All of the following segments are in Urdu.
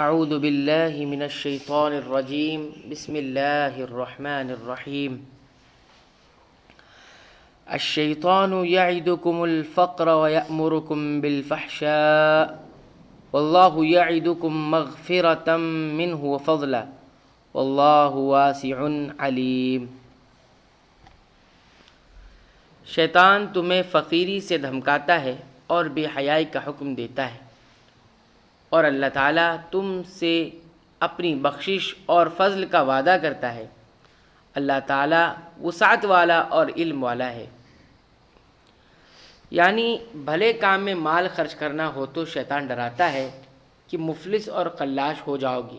اعوذ باللہ من الشیطان الرجیم بسم اللہ الرحمن الرحیم الشیطان یعدکم الفقر ویأمرکم بالفحشاء واللہ یعدکم مغفرۃ منہ وفضلا واللہ واسع علیم۔ شیطان تمہیں فقیری سے دھمکاتا ہے اور بے حیائی کا حکم دیتا ہے، اور اللہ تعالیٰ تم سے اپنی بخشش اور فضل کا وعدہ کرتا ہے۔ اللہ تعالیٰ وسعت والا اور علم والا ہے۔ یعنی بھلے کام میں مال خرچ کرنا ہو تو شیطان ڈراتا ہے کہ مفلس اور قلاش ہو جاؤ گی،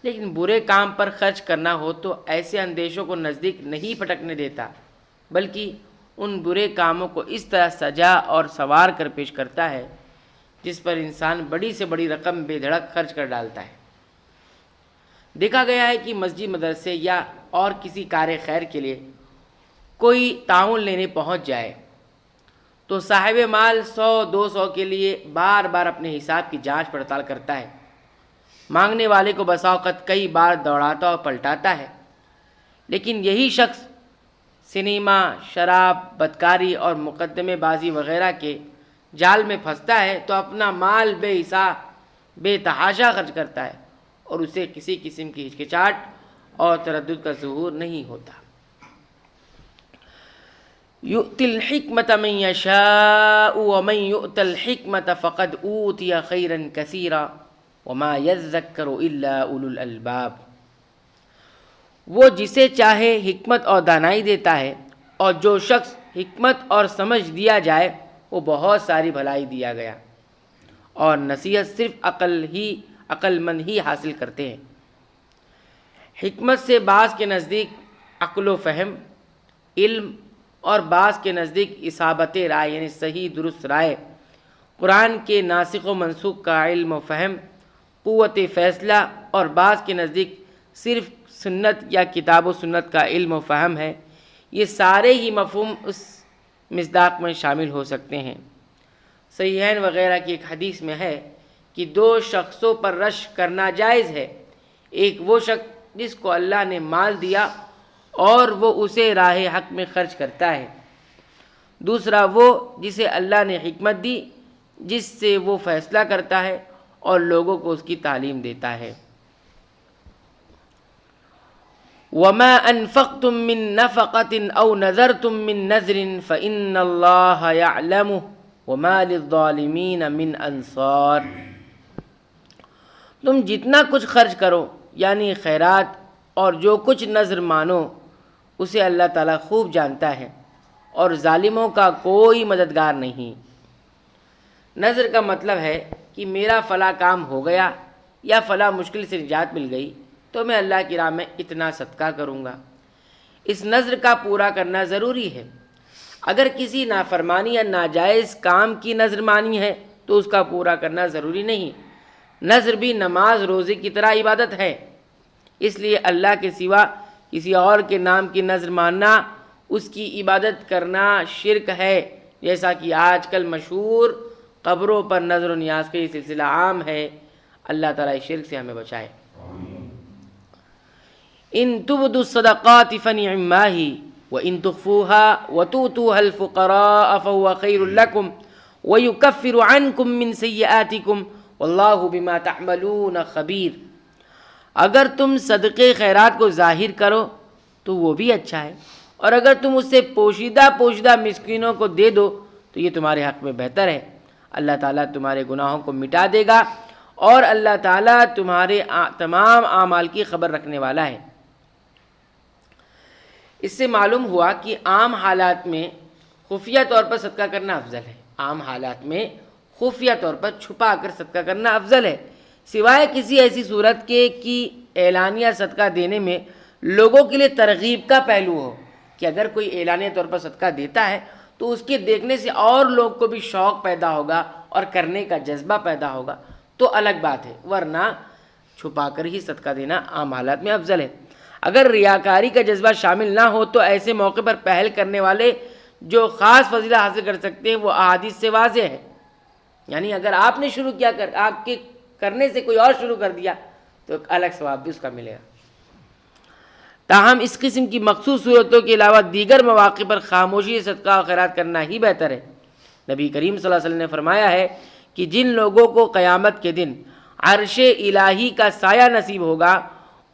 لیکن برے کام پر خرچ کرنا ہو تو ایسے اندیشوں کو نزدیک نہیں پھٹکنے دیتا، بلکہ ان برے کاموں کو اس طرح سجا اور سنوار کر پیش کرتا ہے جس پر انسان بڑی سے بڑی رقم بے دھڑک خرچ کر ڈالتا ہے۔ دیکھا گیا ہے کہ مسجد، مدرسے یا اور کسی کار خیر کے لیے کوئی تعاون لینے پہنچ جائے تو صاحب مال 100-200 کے لیے بار بار اپنے حساب کی جانچ پڑتال کرتا ہے، مانگنے والے کو بسا اوقات کئی بار دوڑاتا اور پلٹاتا ہے، لیکن یہی شخص سنیما، شراب، بدکاری اور مقدمے بازی وغیرہ کے جال میں پھنستا ہے تو اپنا مال بے حساب بے تحاشا خرچ کرتا ہے اور اسے کسی قسم کی ہچکچاہٹ اور تردد کا ظہور نہیں ہوتا۔ یؤتی الحکمۃ من یشاء ومن یؤت الحکمۃ فقد اوتی خیرا کثیرا وما یذکر الا اولو الالباب۔ وہ جسے چاہے حکمت اور دانائی دیتا ہے، اور جو شخص حکمت اور سمجھ دیا جائے وہ بہت ساری بھلائی دیا گیا، اور نصیحت صرف عقل مند ہی حاصل کرتے ہیں۔ حکمت سے بعض کے نزدیک عقل و فہم، علم، اور بعض کے نزدیک اصابت رائے یعنی صحیح درست رائے، قرآن کے ناسخ و منسوخ کا علم و فہم، قوت فیصلہ، اور بعض کے نزدیک صرف سنت یا کتاب و سنت کا علم و فہم ہے۔ یہ سارے ہی مفہوم اس مصداق میں شامل ہو سکتے ہیں۔ صحیحین وغیرہ کی ایک حدیث میں ہے کہ 2 شخصوں پر رشک کرنا جائز ہے، ایک وہ شخص جس کو اللہ نے مال دیا اور وہ اسے راہ حق میں خرچ کرتا ہے، دوسرا وہ جسے اللہ نے حکمت دی جس سے وہ فیصلہ کرتا ہے اور لوگوں کو اس کی تعلیم دیتا ہے۔ وَمَا أَنفَقْتُم مِّن نَّفَقَةٍ أَوْ نَذَرْتُم مِّن نَّذْرٍ فَإِنَّ اللَّهَ يَعْلَمُهُ وَمَا لِلظَّالِمِينَ مِنْ أَنصَارٍ۔ تم جتنا کچھ خرچ کرو یعنی خیرات اور جو کچھ نذر مانو اسے اللہ تعالیٰ خوب جانتا ہے، اور ظالموں کا کوئی مددگار نہیں۔ نذر کا مطلب ہے کہ میرا فلاں کام ہو گیا یا فلاں مشکل سے نجات مل گئی تو میں اللہ کی راہ میں اتنا صدقہ کروں گا۔ اس نذر کا پورا کرنا ضروری ہے۔ اگر کسی نافرمانی یا ناجائز کام کی نذر مانی ہے تو اس کا پورا کرنا ضروری نہیں۔ نذر بھی نماز روزے کی طرح عبادت ہے، اس لیے اللہ کے سوا کسی اور کے نام کی نذر ماننا اس کی عبادت کرنا شرک ہے، جیسا کہ آج کل مشہور قبروں پر نذر و نیاز کا یہ سلسلہ عام ہے۔ اللہ تعالیٰ اس شرک سے ہمیں بچائے۔ ان تبدوا الصدقات فنعما ہی وان تخفوها وتؤتوها الفقراء فهو خير لكم ويكفر عنكم من سيئاتكم واللہ بما تعملون خبیر۔ اگر تم صدقے خیرات کو ظاہر کرو تو وہ بھی اچھا ہے، اور اگر تم اسے پوشیدہ مسکینوں کو دے دو تو یہ تمہارے حق میں بہتر ہے۔ اللہ تعالیٰ تمہارے گناہوں کو مٹا دے گا، اور اللہ تعالیٰ تمہارے تمام اعمال کی خبر رکھنے والا ہے۔ اس سے معلوم ہوا کہ عام حالات میں خفیہ طور پر صدقہ کرنا افضل ہے۔ عام حالات میں خفیہ طور پر چھپا کر صدقہ کرنا افضل ہے، سوائے کسی ایسی صورت کے کہ اعلانیہ صدقہ دینے میں لوگوں کے لیے ترغیب کا پہلو ہو، کہ اگر کوئی اعلانیہ طور پر صدقہ دیتا ہے تو اس کے دیکھنے سے اور لوگ کو بھی شوق پیدا ہوگا اور کرنے کا جذبہ پیدا ہوگا تو الگ بات ہے، ورنہ چھپا کر ہی صدقہ دینا عام حالات میں افضل ہے۔ اگر ریاکاری کا جذبہ شامل نہ ہو تو ایسے موقع پر پہل کرنے والے جو خاص فضیلت حاصل کر سکتے ہیں وہ احادیث سے واضح ہے۔ یعنی اگر آپ نے شروع کیا آپ کے کرنے سے کوئی اور شروع کر دیا تو ایک الگ ثواب بھی اس کا ملے گا۔ تاہم اس قسم کی مخصوص صورتوں کے علاوہ دیگر مواقع پر خاموشی سے صدقہ و خیرات کرنا ہی بہتر ہے۔ نبی کریم صلی اللہ علیہ وسلم نے فرمایا ہے کہ جن لوگوں کو قیامت کے دن عرش الہی کا سایہ نصیب ہوگا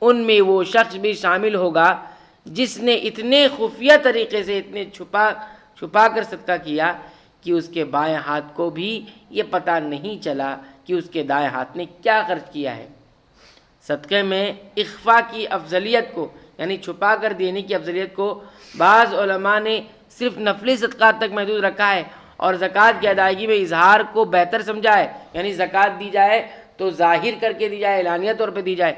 ان میں وہ شخص بھی شامل ہوگا جس نے اتنے خفیہ طریقے سے، اتنے چھپا کر صدقہ کیا کہ اس کے بائیں ہاتھ کو بھی یہ پتہ نہیں چلا کہ اس کے دائیں ہاتھ نے کیا خرچ کیا ہے۔ صدقے میں اخفاء کی افضلیت کو، یعنی چھپا کر دینے کی افضلیت کو بعض علماء نے صرف نفلی صدقات تک محدود رکھا ہے اور زکوٰۃ کی ادائیگی میں اظہار کو بہتر سمجھا ہے، یعنی زکوٰۃ دی جائے تو ظاہر کر کے دی جائے، اعلانیہ طور پہ دی جائے۔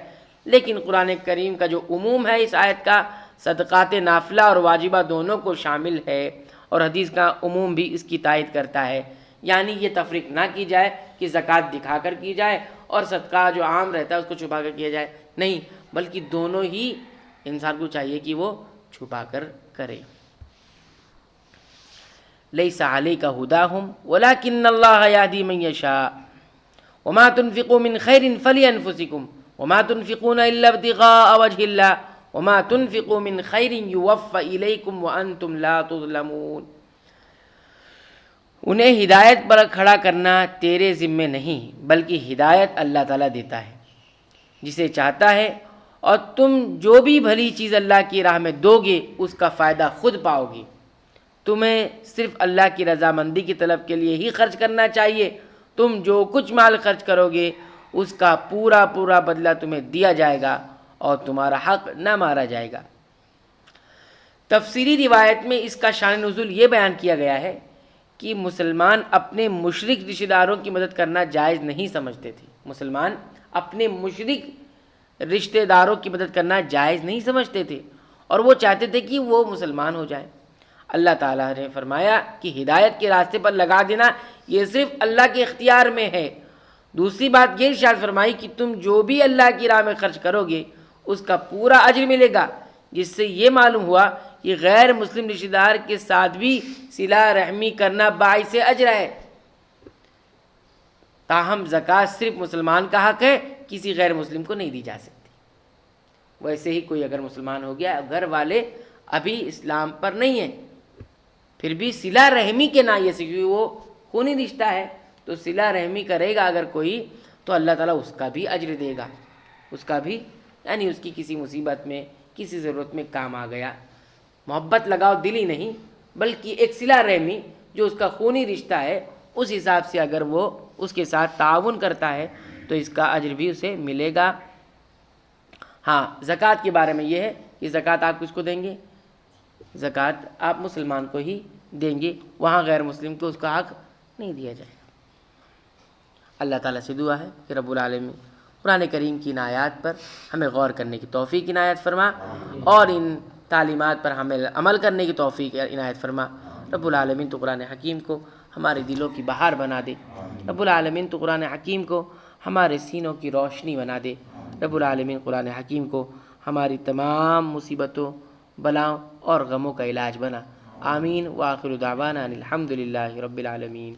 لیکن قرآن کریم کا جو عموم ہے اس آیت کا صدقات نافلہ اور واجبہ دونوں کو شامل ہے، اور حدیث کا عموم بھی اس کی تائید کرتا ہے، یعنی یہ تفریق نہ کی جائے کہ زکوٰۃ دکھا کر کی جائے اور صدقہ جو عام رہتا ہے اس کو چھپا کر کیا جائے، نہیں، بلکہ دونوں ہی انسان کو چاہیے کہ وہ چھپا کر کرے۔ لیس علیک ھداھم ولکن اللہ یہدی من یشاء وما تنفقوا من خیر فلانفسکم وما تنفقون الا ابتغاء وجہ اللہ وما تنفقوا من خیر یوفى الیکم وانتم لا تظلمون۔ انہیں ہدایت پر کھڑا کرنا تیرے ذمے نہیں، بلکہ ہدایت اللہ تعالیٰ دیتا ہے جسے چاہتا ہے، اور تم جو بھی بھلی چیز اللہ کی راہ میں دو گے اس کا فائدہ خود پاؤ گے۔ تمہیں صرف اللہ کی رضامندی کی طلب کے لیے ہی خرچ کرنا چاہیے۔ تم جو کچھ مال خرچ کرو گے اس کا پورا پورا بدلہ تمہیں دیا جائے گا اور تمہارا حق نہ مارا جائے گا۔ تفسیری روایت میں اس کا شان نزول یہ بیان کیا گیا ہے کہ مسلمان اپنے مشرک رشتہ داروں کی مدد کرنا جائز نہیں سمجھتے تھے۔ مسلمان اپنے مشرک رشتہ داروں کی مدد کرنا جائز نہیں سمجھتے تھے اور وہ چاہتے تھے کہ وہ مسلمان ہو جائیں۔ اللہ تعالیٰ نے فرمایا کہ ہدایت کے راستے پر لگا دینا یہ صرف اللہ کے اختیار میں ہے۔ دوسری بات یہ ارشاد فرمائی کہ تم جو بھی اللہ کی راہ میں خرچ کرو گے اس کا پورا اجر ملے گا، جس سے یہ معلوم ہوا کہ غیر مسلم رشتہ دار کے ساتھ بھی صلہ رحمی کرنا باعث اجر ہے۔ تاہم زکوٰۃ صرف مسلمان کا حق ہے، کسی غیر مسلم کو نہیں دی جا سکتی۔ ویسے ہی کوئی اگر مسلمان ہو گیا، گھر والے ابھی اسلام پر نہیں ہیں، پھر بھی صلہ رحمی کے نائے سے، کیونکہ وہ خونی رشتہ ہے تو صلہ رحمی کرے گا اگر کوئی تو اللہ تعالیٰ اس کا بھی اجر دے گا، اس کا بھی، یعنی اس کی کسی مصیبت میں، کسی ضرورت میں کام آ گیا۔ محبت لگاؤ دلی نہیں بلکہ ایک صلہ رحمی جو اس کا خونی رشتہ ہے، اس حساب سے اگر وہ اس کے ساتھ تعاون کرتا ہے تو اس کا اجر بھی اسے ملے گا۔ ہاں، زکوٰۃ کے بارے میں یہ ہے کہ زکوٰۃ آپ کس کو دیں گے؟ زکوٰۃ آپ مسلمان کو ہی دیں گے، وہاں غیر مسلم کو اس کا حق نہیں دیا جائے گا۔ اللہ تعالیٰ سے دعا ہے کہ رب العالمین قرآن کریم کی ان آیات پر ہمیں غور کرنے کی توفیق عنایت فرما اور ان تعلیمات پر ہمیں عمل کرنے کی توفیق عنایت فرما۔ رب العالمین تو قرآن حکیم کو ہمارے دلوں کی بہار بنا دے، رب العالمین تو قرآن حکیم کو ہمارے سینوں کی روشنی بنا دے، رب العالمین قرآن حکیم کو ہماری تمام مصیبتوں، بلاؤں اور غموں کا علاج بنا۔ آمین۔ وآخر دعوانا ان الحمد للہ رب العالمین۔